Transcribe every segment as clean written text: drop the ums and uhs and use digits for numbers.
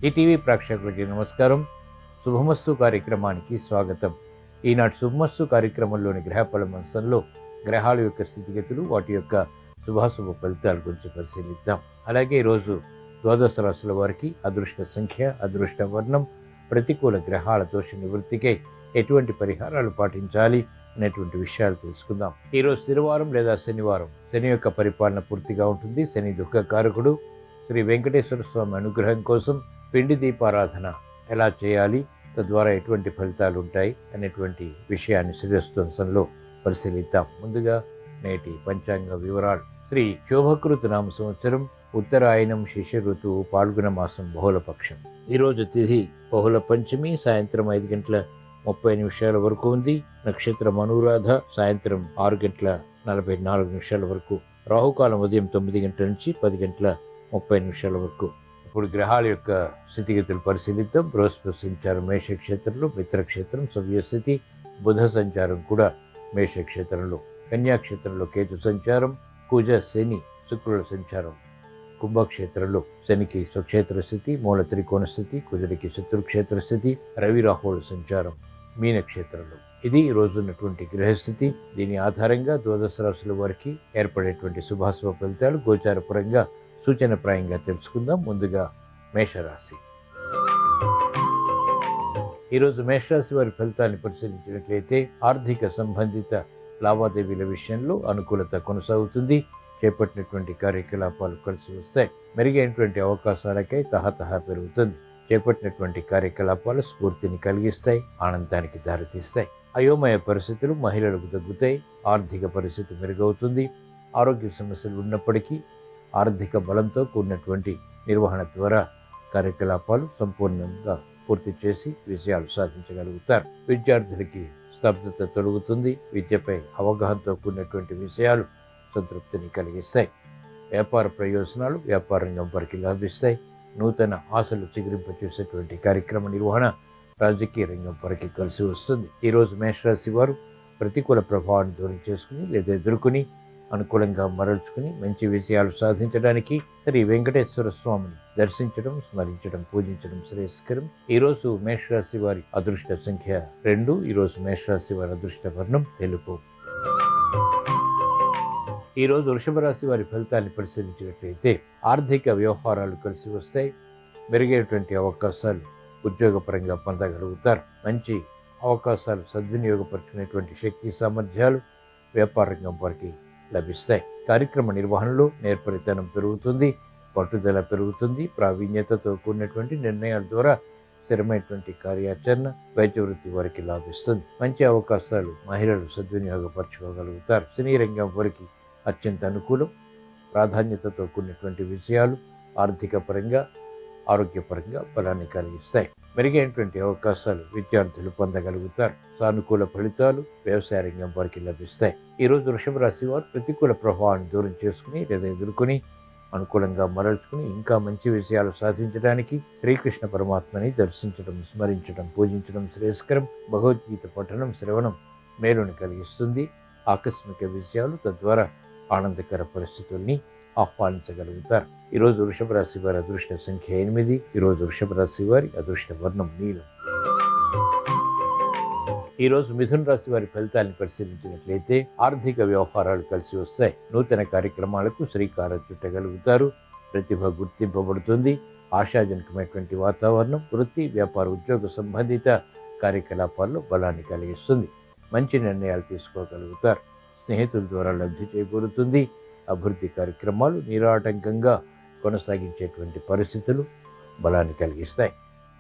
ETV ప్రేక్షకులకి నమస్కారం. శుభమస్తు కార్యక్రమానికి స్వాగతం. ఈనాటి శుభమస్తు కార్యక్రమంలోని గ్రహఫల అంశంలో గ్రహాల యొక్క స్థితిగతులు, వాటి యొక్క శుభాశుభ ఫలితాల గురించి పరిశీలిద్దాం. అలాగే ఈరోజు ద్వాదశ రాశుల వారికి అదృష్ట సంఖ్య, అదృష్ట వర్ణం, ప్రతికూల గ్రహాల దోష నివృత్తికై ఎటువంటి పరిహారాలు పాటించాలి అనేటువంటి విషయాలు తెలుసుకుందాం. ఈరోజు శనివారం లేదా శనివారం. శని యొక్క పరిపాలన పూర్తిగా ఉంటుంది. శని దుఃఖకారకుడు. శ్రీ వెంకటేశ్వర స్వామి అనుగ్రహం కోసం పిండి దీపారాధన ఎలా చేయాలి, తద్వారా ఎటువంటి ఫలితాలు ఉంటాయి అనేటువంటి విషయాన్ని శ్రీరస్తంలో పరిశీలిద్దాం. ముందుగా నేటి పంచాంగ వివరాలు. శ్రీ శోభకృత నామ సంవత్సరం, ఉత్తరాయణం, శిశిర ఋతువు, పాల్గొన మాసం, బహుళపక్షం. ఈరోజు తిథి బహుళ పంచమి, సాయంత్రం 5:30 వరకు ఉంది. నక్షత్రం అనురాధ, సాయంత్రం 6:44 వరకు. రాహుకాలం ఉదయం 9 గంటల నుంచి 10:30 వరకు. ఇప్పుడు గ్రహాల యొక్క స్థితిగతులు పరిశీలిద్దాం. బృహస్పతి సంచారం మేషక్షేత్రంలో, మిత్రక్షేత్రం సవ్యస్థితి. బుధ సంచారం కూడా మేషక్షేత్రంలో. కన్యాక్షేత్రంలో కేతు సంచారం. కుజ, శని, శుక్రుల సంచారం కుంభక్షేత్రంలో. శనికి స్వక్షేత్ర స్థితి, మూల త్రికోణ స్థితి. కుజుడికి శత్రుక్షేత్ర స్థితి. రవి రాహువుల సంచారం మీనక్షేత్రంలో. ఇది ఈ రోజు ఉన్నటువంటి గ్రహస్థితి. దీని ఆధారంగా ద్వాదశ రాశుల వారికి ఏర్పడేటువంటి శుభాశుభ ఫలితాలు గోచారపరంగా సూచనప్రాయంగా తెలుసుకుందాం. ముందుగా మేషరాశి. ఈరోజు మేషరాశి వారి ఫలితాన్ని పరిశీలించినట్లయితే ఆర్థిక సంబంధిత లావాదేవీల విషయంలో అనుకూలత కొనసాగుతుంది. చేపట్టినటువంటి కార్యకలాపాలు కలిసి వస్తాయి. మెరుగైనటువంటి అవకాశాలకై తహతహ పెరుగుతుంది. చేపట్టినటువంటి కార్యకలాపాలు స్ఫూర్తిని కలిగిస్తాయి, ఆనందానికి దారితీస్తాయి. అయోమయ పరిస్థితులు మహిళలకు తగ్గుతాయి. ఆర్థిక పరిస్థితి మెరుగవుతుంది. ఆరోగ్య సమస్యలు ఉన్నప్పటికీ ఆర్థిక బలంతో కూడినటువంటి నిర్వహణ ద్వారా కార్యకలాపాలు సంపూర్ణంగా పూర్తి చేసి విజయాలు సాధించగలుగుతారు. విద్యార్థులకి స్తబ్దత తొలగుతుంది. విద్యపై అవగాహనతో కూడినటువంటి విషయాలు సంతృప్తిని కలిగిస్తాయి. వ్యాపార ప్రయోజనాలు వ్యాపార రంగం వారికి లాభిస్తాయి. నూతన ఆశలు చిగురింపచేసేటువంటి కార్యక్రమ నిర్వహణ రాజకీయ రంగం వారికి కలిసి వస్తుంది. ఈరోజు మేషరాశి వారు ప్రతికూల ప్రభావాన్ని దూరం చేసుకుని లేదా ఎదుర్కొని అనుకూలంగా మరల్చుకుని మంచి విజయాలు సాధించడానికి శ్రీ వెంకటేశ్వర స్వామిని దర్శించడం, స్మరించడం, పూజించడం శ్రేయస్కరం. ఈరోజు మేషరాశి వారి అదృష్ట సంఖ్య 2. ఈరోజు మేషరాశి వారి అదృష్ట వర్ణం తెలుపు. ఈరోజు వృషభ రాశి వారి ఫలితాన్ని పరిశీలించినట్లయితే ఆర్థిక వ్యవహారాలు కలిసి వస్తాయి. మెరుగైనటువంటి అవకాశాలు ఉద్యోగపరంగా పొందగలుగుతారు. మంచి అవకాశాలు సద్వినియోగపరుచుకునేటువంటి శక్తి సామర్థ్యాలు వ్యాపార రంగం వారికి లభిస్తాయి. కార్యక్రమ నిర్వహణలో నేర్పరితనం పెరుగుతుంది, పట్టుదల పెరుగుతుంది. ప్రావీణ్యతతో కూడినటువంటి నిర్ణయాల ద్వారా స్థిరమైనటువంటి కార్యాచరణ వైద్య వృత్తి వారికి లాభిస్తుంది. మంచి అవకాశాలు మహిళలు సద్వినియోగపరచుకోగలుగుతారు. సినీ రంగం వారికి అత్యంత అనుకూలం. ప్రాధాన్యతతో కూడినటువంటి విజయాలు ఆర్థిక పరంగా, ఆరోగ్యపరంగా బలాన్ని కలిగిస్తాయి. మెరుగైనటువంటి అవకాశాలు విద్యార్థులు పొందగలుగుతారు. సానుకూల ఫలితాలు వ్యవసాయ రంగం వారికి లభిస్తాయి. ఈరోజు వృషభ రాశి వారు ప్రతికూల ప్రభావాన్ని దూరం చేసుకుని లేదా ఎదుర్కొని అనుకూలంగా మరల్చుకుని ఇంకా మంచి విజయాలు సాధించడానికి శ్రీకృష్ణ పరమాత్మని దర్శించడం, స్మరించడం, పూజించడం శ్రేయస్కరం. భగవద్గీత పఠనం, శ్రవణం మేలుని కలిగిస్తుంది. ఆకస్మిక విజయాలు తద్వారా ఆనందకర పరిస్థితుల్ని ఆహ్వానించగలుగుతారు. ఈరోజు వృషభ రాశి వారి అదృష్ట సంఖ్య 8. ఈరోజు వృషభ రాశి వారి అదృష్ట వర్ణం నీలం. ఈరోజు మిథున రాశి వారి ఫలితాన్ని పరిశీలించినట్లయితే ఆర్థిక వ్యవహారాలు కలిసి వస్తాయి. నూతన కార్యక్రమాలకు శ్రీకారం చుట్టగలుగుతారు. ప్రతిభ గుర్తింపబడుతుంది. ఆశాజనకమైనటువంటి వాతావరణం వృత్తి, వ్యాపార, ఉద్యోగ సంబంధిత కార్యకలాపాల్లో బలాన్ని కలిగిస్తుంది. మంచి నిర్ణయాలు తీసుకోగలుగుతారు. స్నేహితుల ద్వారా లబ్ధి చేకూరుతుంది. అభివృద్ధి కార్యక్రమాలు నిరాటంకంగా కొనసాగించేటువంటి పరిస్థితులు బలాన్ని కలిగిస్తాయి.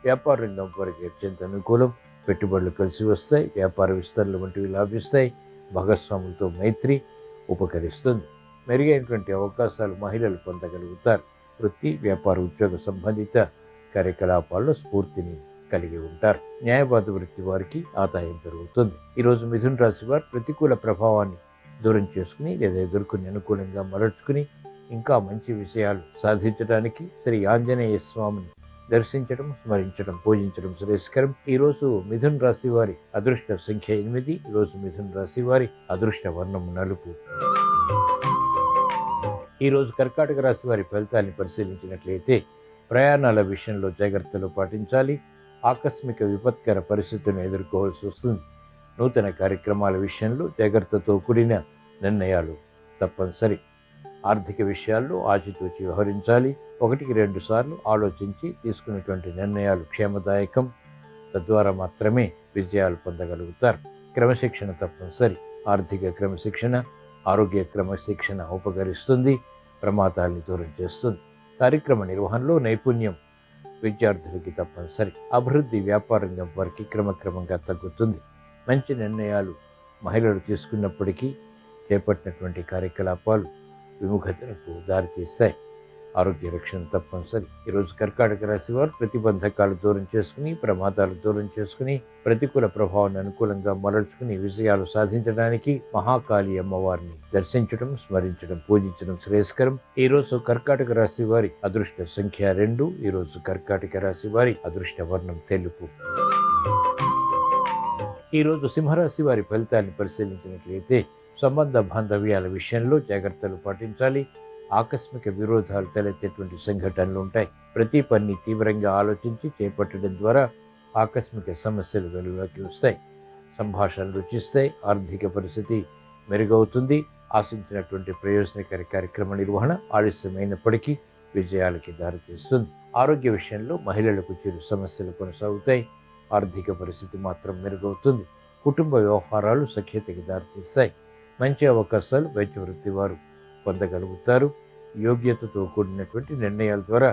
వ్యాపార రంగం వారికి అత్యంత అనుకూలం. పెట్టుబడులు కలిసి వస్తాయి. వ్యాపార విస్తరణలు వంటివి లాభిస్తాయి. భాగస్వాములతో మైత్రి ఉపకరిస్తుంది. మెరుగైనటువంటి అవకాశాలు మహిళలు పొందగలుగుతారు. వృత్తి, వ్యాపార, ఉద్యోగ సంబంధిత కార్యకలాపాల్లో స్ఫూర్తిని కలిగి ఉంటారు. న్యాయవాద వృత్తి వారికి ఆదాయం పెరుగుతుంది. ఈరోజు మిథున రాశి వారు ప్రతికూల ప్రభావాన్ని దూరం చేసుకుని లేదా ఎదుర్కొని అనుకూలంగా మరల్చుకుని ఇంకా మంచి విషయాలు సాధించడానికి శ్రీ ఆంజనేయ స్వామిని దర్శించడం, స్మరించడం, పూజించడం శ్రేయస్కరం. ఈరోజు మిథున రాశి వారి అదృష్ట సంఖ్య 8. ఈరోజు మిథున రాశి వారి అదృష్ట వర్ణం నలుపు. ఈరోజు కర్కాటక రాశి వారి ఫలితాన్ని పరిశీలించినట్లయితే ప్రయాణాల విషయంలో జాగ్రత్తలు పాటించాలి. ఆకస్మిక విపత్కర పరిస్థితులను ఎదుర్కోవాల్సి వస్తుంది. నూతన కార్యక్రమాల విషయంలో జాగ్రత్తతో కూడిన నిర్ణయాలు తప్పనిసరి. ఆర్థిక విషయాల్లో ఆచితూచి వ్యవహరించాలి. 1-2 సార్లు ఆలోచించి తీసుకునేటువంటి నిర్ణయాలు క్షేమదాయకం. తద్వారా మాత్రమే విజయాలు పొందగలుగుతారు. క్రమశిక్షణ తప్పనిసరి. ఆర్థిక క్రమశిక్షణ, ఆరోగ్య క్రమశిక్షణ ఉపకరిస్తుంది, ప్రమాదాలను దూరం చేస్తుంది. కార్యక్రమ నిర్వహణలో నైపుణ్యం విద్యార్థులకి తప్పనిసరి. అభివృద్ధి వ్యాపార రంగం వారికి క్రమక్రమంగా తగ్గుతుంది. మంచి నిర్ణయాలు మహిళలు తీసుకున్నప్పటికీ చేపట్టినటువంటి కార్యకలాపాలు విముఖతలకు దారితీస్తాయి. ఆరోగ్య రక్షణ తప్పనిసరి. ఈరోజు కర్కాటక రాశి వారు ప్రతిబంధకాలు దూరం చేసుకుని, ప్రమాదాలు దూరం చేసుకుని, ప్రతికూల ప్రభావాన్ని అనుకూలంగా మరల్చుకుని విజయాలు సాధించడానికి మహాకాళి అమ్మవారిని దర్శించడం, స్మరించడం, పూజించడం శ్రేయస్కరం. ఈరోజు కర్కాటక రాశి వారి అదృష్ట సంఖ్య 2. ఈరోజు కర్కాటక రాశి వారి అదృష్ట వర్ణం తెలుపు. ఈరోజు సింహరాశి వారి ఫలితాన్ని పరిశీలించినట్లయితే సంబంధ బాంధవ్యాల విషయంలో జాగ్రత్తలు పాటించాలి. ఆకస్మిక విరోధాలు తలెత్తేటువంటి సంఘటనలు ఉంటాయి. ప్రతి పని తీవ్రంగా ఆలోచించి చేపట్టడం ద్వారా ఆకస్మిక సమస్యలు వెలుగులోకి వస్తాయి. సంభాషణలు రుచిస్తాయి. ఆర్థిక పరిస్థితి మెరుగవుతుంది. ఆశించినటువంటి ప్రయోజనకర కార్యక్రమ నిర్వహణ ఆలస్యమైనప్పటికీ విజయాలకి దారితీస్తుంది. ఆరోగ్య విషయంలో మహిళలకు చిరు సమస్యలు కొనసాగుతాయి. ఆర్థిక పరిస్థితి మాత్రం మెరుగవుతుంది. కుటుంబ వ్యవహారాలు సఖ్యతకి దారితీస్తాయి. మంచి అవకాశాలు వైద్య వృత్తి వారు పొందగలుగుతారు. యోగ్యతతో కూడినటువంటి నిర్ణయాల ద్వారా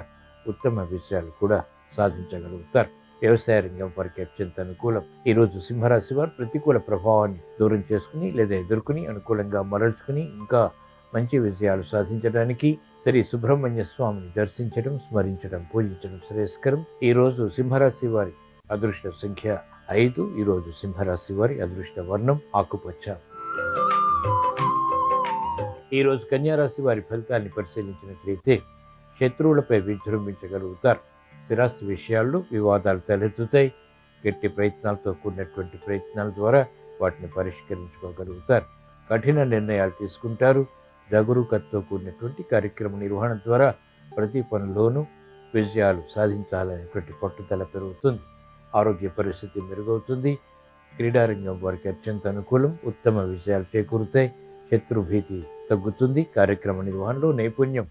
ఉత్తమ విజయాలు కూడా సాధించగలుగుతారు. వ్యవసాయ రంగం వారికి అత్యంత అనుకూలం. ఈరోజు సింహరాశి వారు ప్రతికూల ప్రభావాన్ని దూరం చేసుకుని లేదా ఎదుర్కొని అనుకూలంగా మరల్చుకుని ఇంకా మంచి విజయాలు సాధించడానికి శ్రీ సుబ్రహ్మణ్య స్వామిని దర్శించడం, స్మరించడం, పూజించడం శ్రేయస్కరం. ఈరోజు సింహరాశి వారి అదృష్ట సంఖ్య 5. ఈరోజు సింహరాశి వారి అదృష్ట వర్ణం ఆకుపచ్చ. ఈరోజు కన్యారాశి వారి ఫలితాన్ని పరిశీలించినట్లయితే శత్రువులపై విజృంభించగలుగుతారు. స్థిరాస్తి విషయాల్లో వివాదాలు తలెత్తుతాయి. గట్టి ప్రయత్నాలతో కూడినటువంటి ప్రయత్నాల ద్వారా వాటిని పరిష్కరించుకోగలుగుతారు. కఠిన నిర్ణయాలు తీసుకుంటారు. జాగరూకతతో కూడినటువంటి కార్యక్రమ నిర్వహణ ద్వారా ప్రతి పనిలోనూ విజయాలు సాధించాలనేటువంటి పట్టుదల పెరుగుతుంది. ఆరోగ్య పరిస్థితి మెరుగవుతుంది. క్రీడారంగం వారికి అత్యంత అనుకూలం. ఉత్తమ విజయాలు చేకూరుతాయి. శత్రు భీతి తగ్గుతుంది. కార్యక్రమ నిర్వహణలో నైపుణ్యం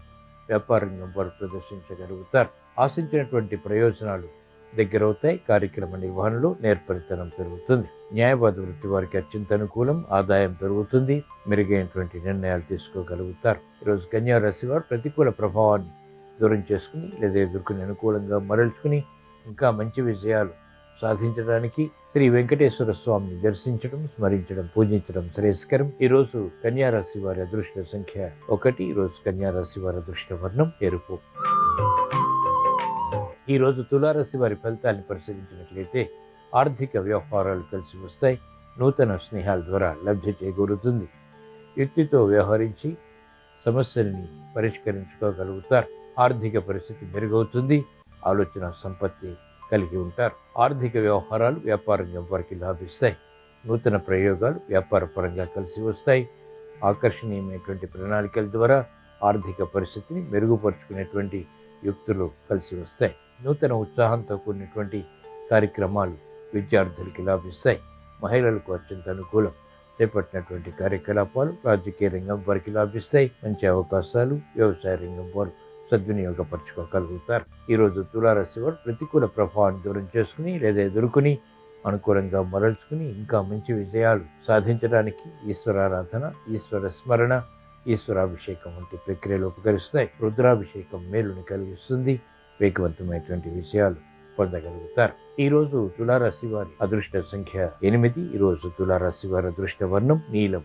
వ్యాపార రంగం వారు ప్రదర్శించగలుగుతారు. ఆశించినటువంటి ప్రయోజనాలు దగ్గరవుతాయి. కార్యక్రమ నిర్వహణలో నేర్పరితనం పెరుగుతుంది. న్యాయవాద వృత్తి వారికి అత్యంత అనుకూలం. ఆదాయం పెరుగుతుంది. మెరుగైనటువంటి నిర్ణయాలు తీసుకోగలుగుతారు. ఈరోజు కన్యా రాశి వారు ప్రతికూల ప్రభావాన్ని దూరం చేసుకుని లేదా ఎదుర్కొని అనుకూలంగా మరల్చుకుని ఇంకా మంచి విజయాలు సాధించడానికి శ్రీ వెంకటేశ్వర స్వామిని దర్శించడం, స్మరించడం, పూజించడం శ్రేయస్కరం. ఈరోజు కన్యారాశి వారి అదృష్ట సంఖ్య 1. ఈరోజు కన్యారాశి వారి అదృష్ట వర్ణం ఎరుపు. ఈరోజు తులారాశి వారి ఫలితాన్ని పరిశీలించినట్లయితే ఆర్థిక వ్యవహారాలు కలిసి వస్తాయి. నూతన స్నేహాల ద్వారా లబ్ధి చేకూరుతుంది. యుక్తితో వ్యవహరించి సమస్యల్ని పరిష్కరించుకోగలుగుతారు. ఆర్థిక పరిస్థితి మెరుగవుతుంది. ఆలోచన సంపత్తి కలిగి ఉంటారు. ఆర్థిక వ్యవహారాలు వ్యాపార రంగం వారికి లాభిస్తాయి. నూతన ప్రయోగాలు వ్యాపార పరంగా కలిసి వస్తాయి. ఆకర్షణీయమైనటువంటి ప్రణాళికల ద్వారా ఆర్థిక పరిస్థితిని మెరుగుపరుచుకునేటువంటి యుక్తులు కలిసి వస్తాయి. నూతన ఉత్సాహంతో కూడినటువంటి కార్యక్రమాలు విద్యార్థులకి లాభిస్తాయి. మహిళలకు అత్యంత అనుకూలం. చేపట్టినటువంటి కార్యకలాపాలు రాజకీయ రంగం వారికి లాభిస్తాయి. మంచి అవకాశాలు వ్యవసాయ రంగం వారు సద్వినియోగపరచుకోగలుగుతారు. ఈరోజు తులారాశి వారు ప్రతికూల ప్రభావాన్ని దూరం చేసుకుని లేదా ఎదుర్కొని అనుకూలంగా మరల్చుకుని ఇంకా మంచి విజయాలు సాధించడానికి ఈశ్వరారాధన, ఈశ్వర స్మరణ, ఈశ్వరాభిషేకం వంటి ప్రక్రియలు ఉపకరిస్తాయి. రుద్రాభిషేకం మేలుని కలిగిస్తుంది. వేగవంతమైనటువంటి విజయాలు పొందగలుగుతారు. ఈరోజు తులారాశి వారి అదృష్ట సంఖ్య 8. ఈరోజు తులారాశి వారి అదృష్ట వర్ణం నీలం.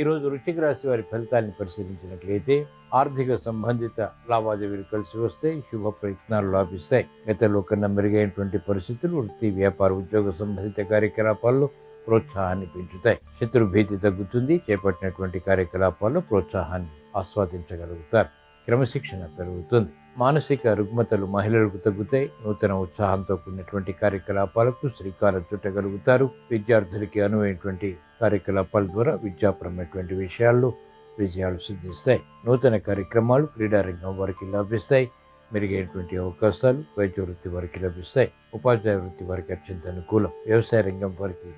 ఈరోజు వృశ్చిక రాశి వారి ఫలితాన్ని పరిశీలించినట్లయితే ఆర్థిక సంబంధిత లావాదేవీలు కలిసి వస్తాయి. శుభ ప్రయత్నాలు లాభిస్తాయి. గతంలో కన్నా మెరుగైనటువంటి పరిస్థితులు వృత్తి, వ్యాపార, ఉద్యోగ సంబంధిత కార్యకలాపాల్లో ప్రోత్సాహాన్ని పెంచుతాయి. శత్రు భీతి తగ్గుతుంది. చేపట్టినటువంటి కార్యకలాపాల్లో ప్రోత్సాహాన్ని ఆస్వాదించగలుగుతారు. క్రమశిక్షణ పెరుగుతుంది. మానసిక రుగ్మతలు మహిళలకు తగ్గుతాయి. నూతన ఉత్సాహంతో కూడినటువంటి కార్యకలాపాలకు శ్రీకారం చుట్టగలుగుతారు. విద్యార్థులకి అనువైనటువంటి కార్యకలాపాల ద్వారా విద్యాపరమైనటువంటి విషయాల్లో విజయాలు సిద్ధిస్తాయి. నూతన కార్యక్రమాలు క్రీడారంగం వారికి లభిస్తాయి. మెరుగైనటువంటి అవకాశాలు వైద్య వృత్తి వారికి లభిస్తాయి. ఉపాధ్యాయ వృత్తి వారికి అత్యంత అనుకూలం. వ్యవసాయ రంగం వారికి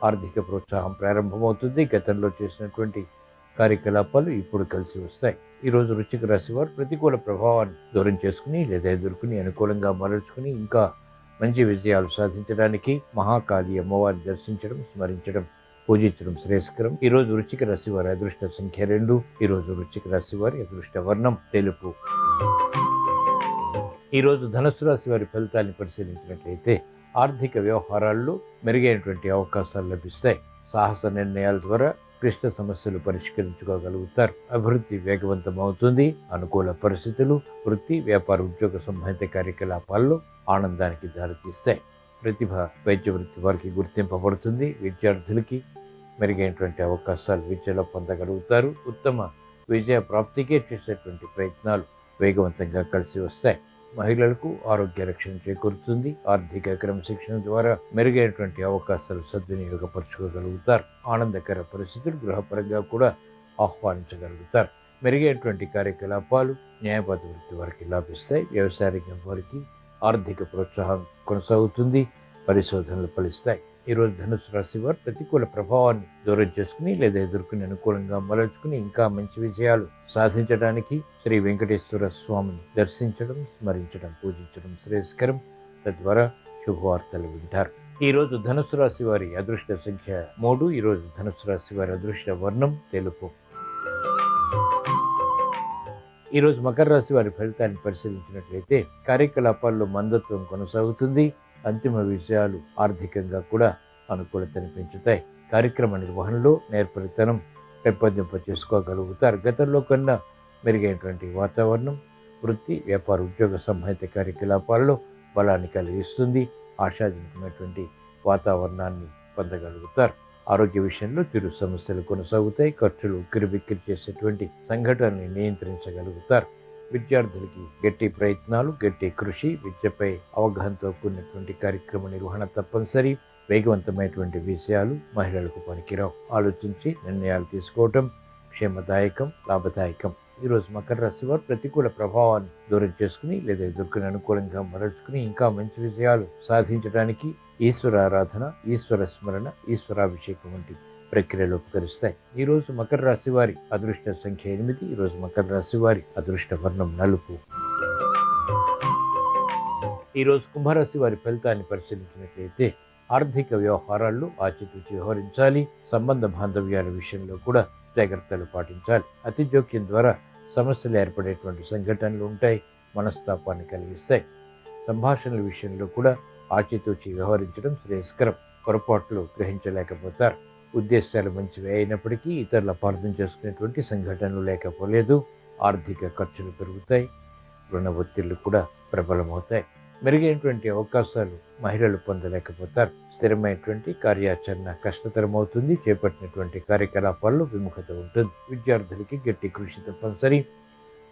ఆర్థిక ప్రోత్సాహం ప్రారంభమవుతుంది. గతంలో చేసినటువంటి కార్యకలాపాలు ఇప్పుడు కలిసి వస్తాయి. ఈరోజు వృశ్చిక రాశి వారు ప్రతికూల ప్రభావాన్ని దూరం చేసుకుని లేదా ఎదుర్కొని అనుకూలంగా మరల్చుకుని ఇంకా మంచి విజయాలు సాధించడానికి మహాకాళి అమ్మవారిని దర్శించడం, స్మరించడం, పూజించడం శ్రేయస్కరం. ఈరోజు వృశ్చిక రాశి వారి అదృష్ట సంఖ్య 2. ఈరోజు వృశ్చిక రాశి వారి అదృష్ట వర్ణం తెలుపు. ఈరోజు ధనుస్సు రాశి వారి ఫలితాన్ని పరిశీలించినట్లయితే ఆర్థిక వ్యవహారాల్లో మెరుగైనటువంటి అవకాశాలు లభిస్తాయి. సాహస నిర్ణయాల ద్వారా క్లిష్ట సమస్యలు పరిష్కరించుకోగలుగుతారు. అభివృద్ధి వేగవంతం అవుతుంది. అనుకూల పరిస్థితులు వృత్తి, వ్యాపార, ఉద్యోగ సంబంధిత కార్యకలాపాల్లో ఆనందానికి దారితీస్తాయి. ప్రతిభ వైద్య వృత్తి వారికి గుర్తింపబడుతుంది. విద్యార్థులకి మెరుగైనటువంటి అవకాశాలు విద్యలో పొందగలుగుతారు. ఉత్తమ విజయ ప్రాప్తికే చేసేటువంటి ప్రయత్నాలు వేగవంతంగా కలిసి వస్తాయి. మహిళలకు ఆరోగ్య రక్షణ చేకూరుతుంది. ఆర్థిక క్రమశిక్షణ ద్వారా మెరుగైనటువంటి అవకాశాలు సద్వినియోగపరచుకోగలుగుతారు. ఆనందకర పరిస్థితులు గృహపరంగా కూడా ఆహ్వానించగలుగుతారు. మెరుగైనటువంటి కార్యకలాపాలు న్యాయబద్ధ వృత్తి వారికి లాభిస్తాయి. వ్యవసాయ రంగం వారికి ఆర్థిక ప్రోత్సాహం కొనసాగుతుంది. పరిశోధనలు ఫలిస్తాయి. ఈరోజు ధనుసు రాశి వారు ప్రతికూల ప్రభావాన్ని దూరం చేసుకుని లేదా ఎదుర్కొని అనుకూలంగా మలచుకుని ఇంకా మంచి విజయాలు సాధించడానికి శ్రీ వెంకటేశ్వర స్వామిని దర్శించడం, స్మరించడం, పూజించడం శ్రేయస్కరం. తద్వారా శుభవార్తలు వింటారు. ఈరోజు ధనుసు రాశి వారి అదృష్ట సంఖ్య 3. ఈరోజు ధనుసు రాశి వారి అదృష్ట వర్ణం తెలుపు. ఈరోజు మకర రాశి వారి ఫలితాన్ని పరిశీలించినట్లయితే కార్యకలాపాల్లో మందత్వం కొనసాగుతుంది. అంతిమ విజయాలు ఆర్థికంగా కూడా అనుకూలతను పెంచుతాయి. కార్యక్రమ నిర్వహణలో నేర్పరితనం పెంపొందింప చేసుకోగలుగుతారు. గతంలో కన్నా మెరుగైనటువంటి వాతావరణం వృత్తి, వ్యాపార, ఉద్యోగ సంబంధిత కార్యకలాపాల్లో బలాన్ని కలిగిస్తుంది. ఆశాజనకమైనటువంటి వాతావరణాన్ని పొందగలుగుతారు. ఆరోగ్య విషయంలో తీరు సమస్యలు కొనసాగుతాయి. ఖర్చులు ఉక్కిరిబిక్కిరి చేసేటువంటి సంఘటనల్ని నియంత్రించగలుగుతారు. విద్యార్థులకి గట్టి ప్రయత్నాలు, గట్టి కృషి, విద్యపై అవగాహనతో కూడినటువంటి కార్యక్రమ నిర్వహణ తప్పనిసరి. వేగవంతమైనటువంటి విషయాలు మహిళలకు పనికిరావు. ఆలోచించి నిర్ణయాలు తీసుకోవటం క్షేమదాయకం, లాభదాయకం. ఈరోజు మకర రాశి వారు ప్రతికూల ప్రభావాన్ని దూరం చేసుకుని లేదా ఎదుర్కొని అనుకూలంగా మరల్చుకుని ఇంకా మంచి విజయాలు సాధించడానికి ఈశ్వర ఆరాధన, ఈశ్వర స్మరణ, ఈశ్వరాభిషేకం వంటి ప్రక్రియలు ఉపకరిస్తాయి. ఈరోజు మకర రాశి వారి అదృష్ట సంఖ్య 8. ఈరోజు మకర రాశి వారి అదృష్ట వర్ణం నలుపు. ఈరోజు కుంభరాశి వారి ఫలితాన్ని పరిశీలించినట్లయితే ఆర్థిక వ్యవహారాల్లో ఆచితూచి వ్యవహరించాలి. సంబంధ బాంధవ్యాల విషయంలో కూడా జాగ్రత్తలు పాటించాలి. అతి జోక్యం ద్వారా సమస్యలు ఏర్పడేటువంటి సంఘటనలు ఉంటాయి. మనస్తాపాన్ని కలిగిస్తాయి. సంభాషణల విషయంలో కూడా ఆచితూచి వ్యవహరించడం శ్రేయస్కరం. పొరపాట్లు గ్రహించలేకపోతారు. ఉద్దేశాలు మంచివి అయినప్పటికీ ఇతరుల అపార్థం చేసుకునేటువంటి సంఘటనలు లేకపోలేదు. ఆర్థిక ఖర్చులు పెరుగుతాయి. రుణ ఒత్తిళ్లు కూడా ప్రబలమవుతాయి. మెరుగైనటువంటి అవకాశాలు మహిళలు పొందలేకపోతారు. స్థిరమైనటువంటి కార్యాచరణ కష్టతరమవుతుంది. చేపట్టినటువంటి కార్యకలాపాల్లో విముఖత ఉంటుంది. విద్యార్థులకి గట్టి కృషి తప్పనిసరి.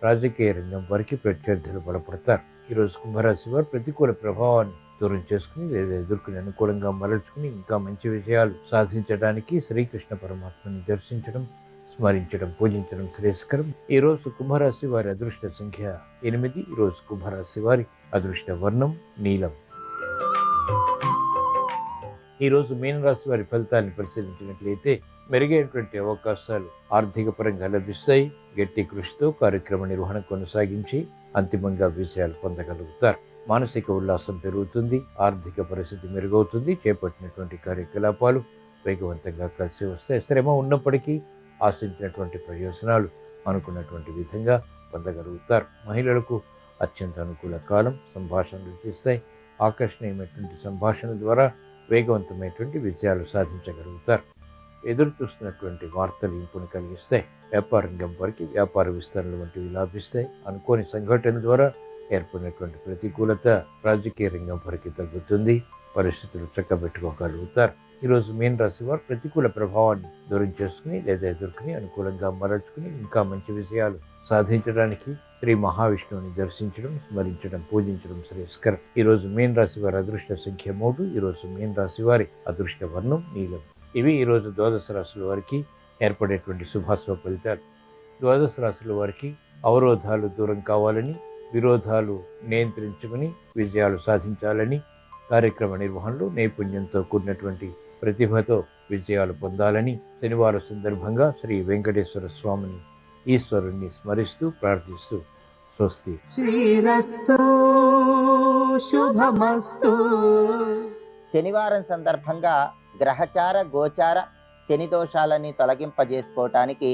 రాజకీయ రంగం వారికి ప్రత్యర్థులు బలపడతారు. ఈరోజు కుంభరాశి వారు ప్రతికూల ప్రభావాన్ని దూరం చేసుకుని లేదా ఎదుర్కొని అనుకూలంగా మరల్చుకుని ఇంకా మంచి విజయాలు సాధించడానికి శ్రీకృష్ణ పరమాత్మని దర్శించడం, స్మరించడం, పూజించడం శ్రేయస్కరం. ఈరోజు కుంభరాశి వారి అదృష్ట సంఖ్య 8. ఈరోజు కుంభరాశి వారి అదృష్ట వర్ణం నీలం. ఈరోజు మీనరాశి వారి ఫలితాన్ని పరిశీలించినట్లయితే మెరుగైనటువంటి అవకాశాలు ఆర్థిక పరంగా లభిస్తాయి. గట్టి కృషితో కార్యక్రమ నిర్వహణ కొనసాగించి అంతిమంగా విజయాలు పొందగలుగుతారు. మానసిక ఉల్లాసం పెరుగుతుంది. ఆర్థిక పరిస్థితి మెరుగవుతుంది. చేపట్టినటువంటి కార్యకలాపాలు వేగవంతంగా కలిసి వస్తాయి. శ్రమ ఉన్నప్పటికీ ఆశించినటువంటి ప్రయోజనాలు అనుకున్నటువంటి విధంగా పొందగలుగుతారు. మహిళలకు అత్యంత అనుకూల కాలం. సంభాషణలు చేస్తాయి. ఆకర్షణీయమైనటువంటి సంభాషణ ద్వారా వేగవంతమైనటువంటి విజయాలు సాధించగలుగుతారు. ఎదురు చూస్తున్నటువంటి వార్తలు ఇంపును కలిగిస్తాయి. వ్యాపార రంగం వారికి వ్యాపార విస్తరణలు వంటివి లాభిస్తాయి. అనుకోని సంఘటన ద్వారా ఏర్పడినటువంటి ప్రతికూలత రాజకీయ రంగం వారికి తగ్గుతుంది. పరిస్థితులు చక్కబెట్టుకోగలుగుతారు. ఈరోజు మీన రాశి వారు ప్రతికూల ప్రభావాన్ని దూరం చేసుకుని లేదా ఎదుర్కొని అనుకూలంగా మరల్చుకుని ఇంకా మంచి విజయాలు సాధించడానికి శ్రీ మహావిష్ణువుని దర్శించడం, స్మరించడం, పూజించడం శ్రేయస్కరం. ఈరోజు మీన రాశి వారి అదృష్ట సంఖ్య 3. ఈరోజు మీన రాశి వారి అదృష్ట వర్ణం నీలం. ఇవి ఈరోజు ద్వాదశ రాశుల వారికి ఏర్పడేటువంటి శుభాశుభ ఫలితాలు. ద్వాదశ రాశుల వారికి అవరోధాలు దూరం కావాలని, విరోధాలు నియంత్రించుకుని విజయాలు సాధించాలని, కార్యక్రమ నిర్వహణలో నైపుణ్యంతో కూడినటువంటి ప్రతిభతో విజయాలు పొందాలని శనివారం సందర్భంగా శ్రీ వెంకటేశ్వర స్వామిని, ఈశ్వరుణ్ణి స్మరిస్తూ ప్రార్థిస్తూ స్వస్తి. శ్రీరస్తు శుభమస్తు. శనివారం సందర్భంగా గ్రహచార గోచార శని దోషాలని తొలగింపజేసుకోవటానికి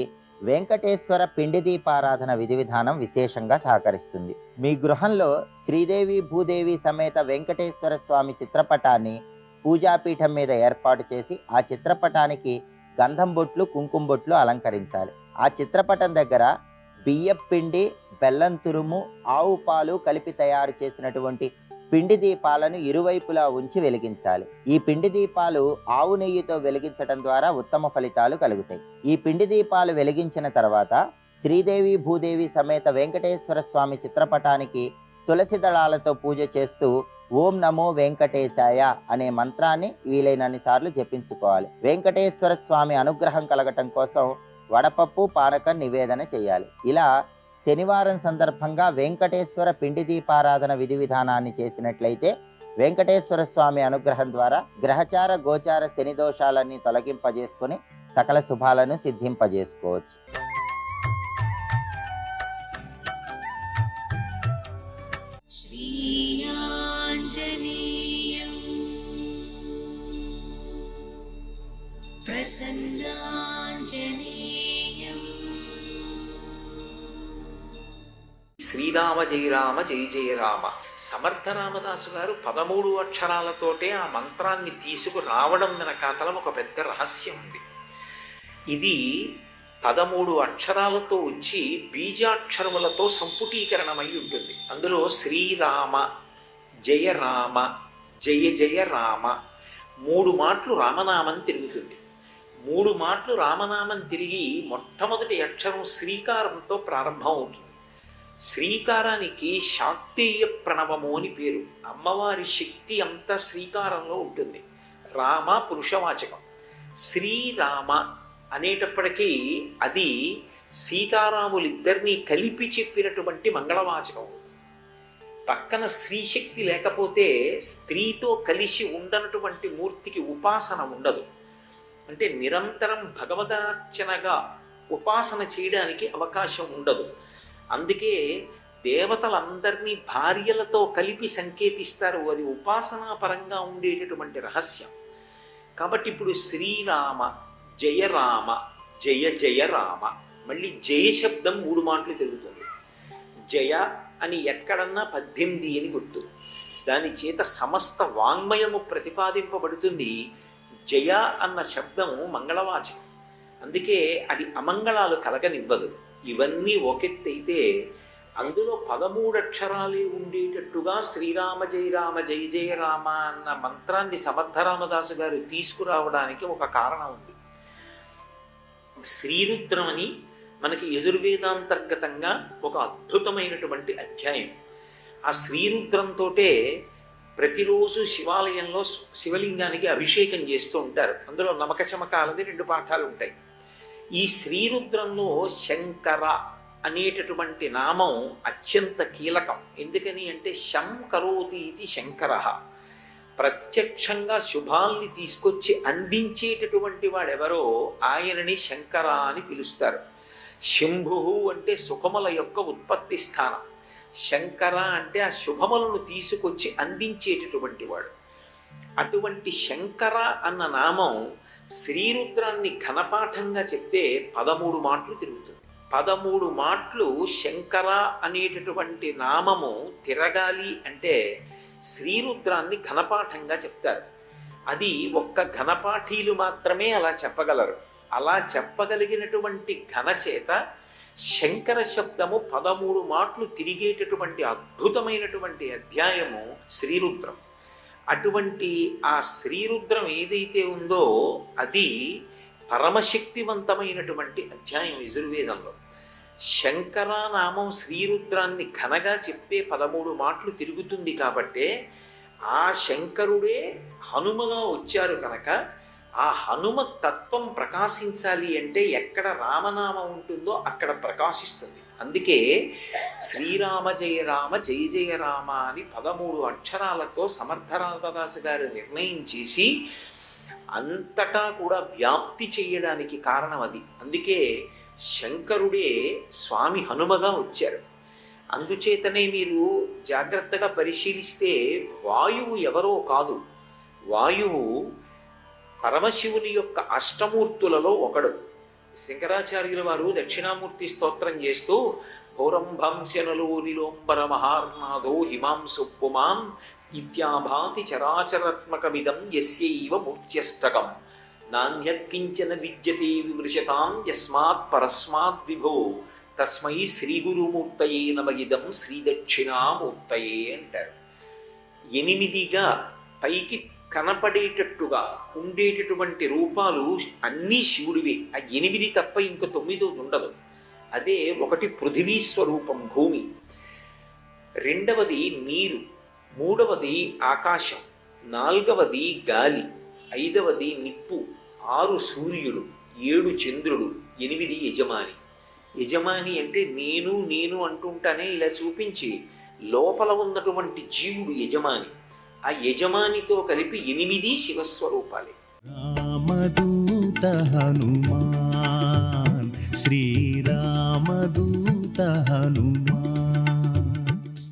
వెంకటేశ్వర పిండి దీపారాధన విధి విధానం విశేషంగా సహకరిస్తుంది. మీ గృహంలో శ్రీదేవి భూదేవి సమేత వెంకటేశ్వర స్వామి చిత్రపటాన్ని పూజాపీఠం మీద ఏర్పాటు చేసి ఆ చిత్రపటానికి గంధం బొట్లు, కుంకుమ బొట్లు అలంకరించాలి. ఆ చిత్రపటం దగ్గర బియ్యం పిండి, బెల్లం తురుము, ఆవు పాలు కలిపి తయారు చేసినటువంటి పిండి దీపాలను ఇరువైపులా ఉంచి వెలిగించాలి. ఈ పిండి దీపాలు ఆవు నెయ్యితో వెలిగించడం ద్వారా ఉత్తమ ఫలితాలు కలుగుతాయి. ఈ పిండి దీపాలు వెలిగించిన తర్వాత శ్రీదేవి భూదేవి సమేత వెంకటేశ్వర స్వామి చిత్రపటానికి తులసి దళాలతో పూజ చేస్తూ ఓం నమో వెంకటేశాయ అనే మంత్రాన్ని వీలైనన్ని సార్లు జపించుకోవాలి. వెంకటేశ్వర స్వామి అనుగ్రహం కలగటం కోసం వడపప్పు, పానకం నివేదన చేయాలి. ఇలా శనివారం సందర్భంగా వెంకటేశ్వర పిండి దీపారాధన విధి విధానాన్ని చేసినట్లయితే వెంకటేశ్వర స్వామి అనుగ్రహం ద్వారా గ్రహచార గోచార శని దోషాలన్నీ తొలగింపజేసుకొని సకల శుభాలను సిద్ధింపజేసుకోవచ్చు. శ్రీరామ జయ రామ జయ జయ రామ. సమర్థ రామదాసు గారు 13 అక్షరాలతోటే ఆ మంత్రాన్ని తీసుకురావడం వెనకాతల ఒక పెద్ద రహస్యం ఉంది. ఇది 13 అక్షరాలతో వచ్చి బీజాక్షరములతో సంపుటీకరణమై ఉంటుంది. అందులో శ్రీరామ, జయ రామ, జయ జయ రామ 3 మాటలు రామనామం తిరుగుతుంది. 3 మాటలు రామనామం తిరిగి మొట్టమొదటి అక్షరం శ్రీకారంతో ప్రారంభం అవుతుంది. శ్రీకారానికి శాక్తేయ ప్రణవము అని పేరు. అమ్మవారి శక్తి అంతా శ్రీకారంలో ఉంటుంది. రామ పురుషవాచకం. శ్రీరామ అనేటప్పటికీ అది సీతారాములిద్దరినీ కలిపి చెప్పినటువంటి మంగళవాచకం అవుతుంది. పక్కన స్త్రీశక్తి లేకపోతే స్త్రీతో కలిసి ఉండనటువంటి మూర్తికి ఉపాసన ఉండదు. అంటే నిరంతరం భగవదార్చనగా ఉపాసన చేయడానికి అవకాశం ఉండదు. అందుకే దేవతలందరినీ భార్యలతో కలిపి సంకేతిస్తారు. అది ఉపాసనా పరంగా ఉండేటటువంటి రహస్యం. కాబట్టి ఇప్పుడు శ్రీరామ, జయ రామ, జయ జయ రామ, మళ్ళీ జయ శబ్దం 3 మాటలు తిరుగుతుంది. జయ అని ఎక్కడన్నా 18 అని గుర్తు. దాని చేత సమస్త వాంగ్మయము ప్రతిపాదింపబడుతుంది. జయ అన్న శబ్దము మంగళవాచకం. అందుకే అది అమంగళాలు కలగనివ్వదు. ఇవన్నీ ఒకెత్తైతే అందులో 13 అక్షరాలే ఉండేటట్టుగా శ్రీరామ జయ రామ జయ జయ రామ అన్న మంత్రాన్ని సమర్థరామదాసు గారు తీసుకురావడానికి ఒక కారణం ఉంది. శ్రీరుద్రం అని మనకి యజుర్వేదాంతర్గతంగా ఒక అద్భుతమైనటువంటి అధ్యాయం. ఆ శ్రీరుద్రంతో ప్రతిరోజు శివాలయంలో శివలింగానికి అభిషేకం చేస్తూ ఉంటారు. అందులో నమక చమకాలది 2 పాఠాలు ఉంటాయి. ఈ శ్రీరుద్రంలో శంకర అనేటటువంటి నామం అత్యంత కీలకం. ఎందుకని అంటే శం కరోతి ఇది శంకర, ప్రత్యక్షంగా శుభాల్ని తీసుకొచ్చి అందించేటటువంటి వాడెవరో ఆయనని శంకర అని పిలుస్తారు. శంభు అంటే సుఖముల యొక్క ఉత్పత్తి స్థానం. శంకర అంటే ఆ శుభములను తీసుకొచ్చి అందించేటటువంటి వాడు. అటువంటి శంకర అన్న నామం శ్రీరుద్రాన్ని ఘనపాఠంగా చెప్తే 13 మాటలు తిరుగుతుంది. 13 మాటలు శంకర అనేటటువంటి నామము తిరగాలి అంటే శ్రీరుద్రాన్ని ఘనపాఠంగా చెప్తారు. అది ఒక్క ఘనపాఠీలు మాత్రమే అలా చెప్పగలరు. అలా చెప్పగలిగినటువంటి ఘన చేత శంకర శబ్దము 13 మాటలు తిరిగేటటువంటి అద్భుతమైనటువంటి అధ్యాయము శ్రీరుద్రం. అటువంటి ఆ శ్రీరుద్రం ఏదైతే ఉందో అది పరమశక్తివంతమైనటువంటి అధ్యాయం యజుర్వేదంలో. శంకర నామం శ్రీరుద్రాన్ని ఘనగా చెప్తే 13 మాటలు తిరుగుతుంది. కాబట్టే ఆ శంకరుడే హనుమగా వచ్చారు కనుక ఆ హనుమ తత్వం ప్రకాశించాలి అంటే ఎక్కడ రామనామం ఉంటుందో అక్కడ ప్రకాశిస్తుంది. అందుకే శ్రీరామ జయ రామ జయ జయ రామ అని 13 అక్షరాలతో సమర్థరామదాసు గారు నిర్ణయం చేసి అంతటా కూడా వ్యాప్తి చేయడానికి కారణం అది. అందుకే శంకరుడే స్వామి హనుమగా వచ్చారు. అందుచేతనే మీరు జాగ్రత్తగా పరిశీలిస్తే వాయువు ఎవరో కాదు, వాయువు పరమశివుని యొక్క అష్టమూర్తులలో ఒకడు. శంకరాచార్యుల వారు దక్షిణామూర్తి స్తోత్రం చేస్తూ భౌరంభంశనలోనిలోంబర మహార్నాథో హిమాంసు పుమాన్ ఇత్యాభాతి చరాచరాత్మకమిదం యస్యైవ మూర్త్యష్టకం నాణ్యత్కించన విద్యతే విమృశతాం యస్మాత్ పరస్మాత్ విభో తస్మై శ్రీ గురుమూర్తయే నమగిదం శ్రీ దక్షిణామూర్తయే అంటారు. 8గా పైకి కనపడేటట్టుగా ఉండేటటువంటి రూపాలు అన్నీ శివుడివే. ఆ 8 తప్ప ఇంక 9 ఉండదు. అదే ఒకటి పృథివీ స్వరూపం భూమి, 2వది నీరు, 3వది ఆకాశం, 4వది గాలి, 5వది నిప్పు, 6 సూర్యుడు, 7 చంద్రుడు, 8 యజమాని. యజమాని అంటే నేను నేను అంటుంటానే ఇలా చూపించి లోపల ఉన్నటువంటి జీవుడు యజమాని. ఆ యజమానితో కలిపి 8 శివస్వరూపాలే. రామదూత హనుమాన్ శ్రీరామదూత హనుమాన్.